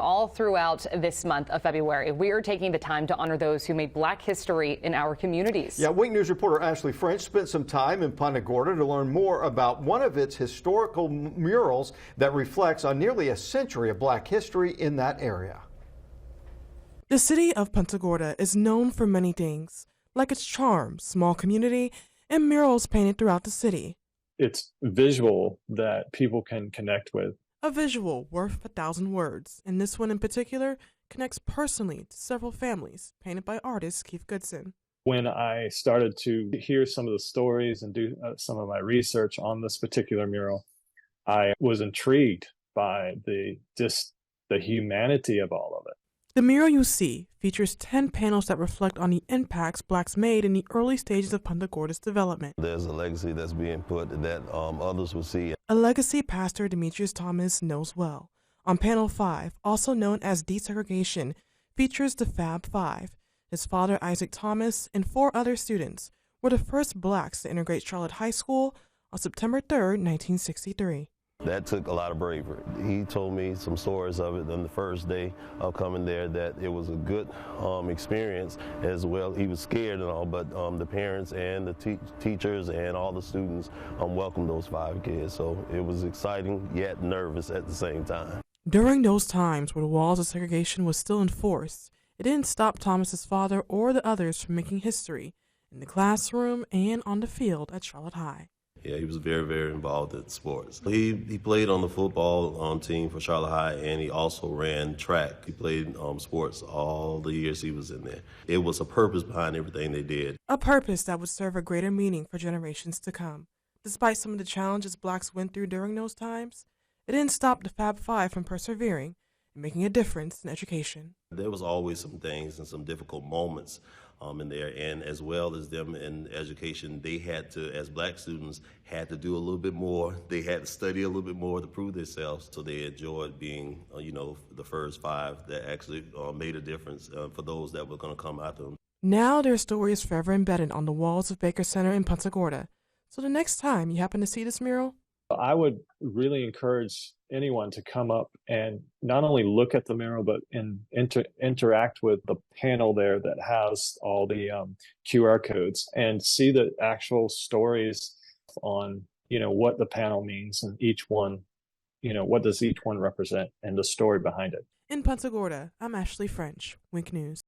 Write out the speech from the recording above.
All throughout this month of February, we are taking the time to honor those who made Black history in our communities. Yeah, Wink News reporter Ashley French spent some time in Punta Gorda to learn more about one of its historical murals that reflects on nearly a century of Black history in that area. The city of Punta Gorda is known for many things, like its charm, small community, and murals painted throughout the city. It's visual that people can connect with. A visual worth 1,000 words, and this one in particular connects personally to several families, painted by artist Keith Goodson. When I started to hear some of the stories and do some of my research on this particular mural, I was intrigued by the humanity of all of it. The mural you see features 10 panels that reflect on the impacts Blacks made in the early stages of Punta Gorda's development. There's a legacy that's being put that others will see. A legacy Pastor Demetrius Thomas knows well. On panel 5, also known as Desegregation, features the Fab Five. His father, Isaac Thomas, and 4 other students were the first Blacks to integrate Charlotte High School on September 3, 1963. That took a lot of bravery. He told me some stories of it on the first day of coming there, that it was a good experience as well. He was scared and all, but the parents and the teachers and all the students welcomed those 5 kids. So it was exciting yet nervous at the same time. During those times where the walls of segregation was still enforced, it didn't stop Thomas's father or the others from making history in the classroom and on the field at Charlotte High. Yeah, he was very, very involved in sports. He played on the football team for Charlotte High, and he also ran track. He played sports all the years he was in there. It was a purpose behind everything they did. A purpose that would serve a greater meaning for generations to come. Despite some of the challenges Blacks went through during those times, it didn't stop the Fab Five from persevering and making a difference in education. There was always some things and some difficult moments in there, and as well as them in education, they had to, as Black students, had to do a little bit more. They had to study a little bit more to prove themselves, so they enjoyed being, the first 5 that actually made a difference for those that were going to come after them. Now their story is forever embedded on the walls of Baker Center in Punta Gorda. So the next time you happen to see this mural, I would really encourage anyone to come up and not only look at the mural, but interact with the panel there that has all the QR codes and see the actual stories on, what the panel means and each one, what does each one represent and the story behind it. in Punta Gorda, I'm Ashley French, Wink News.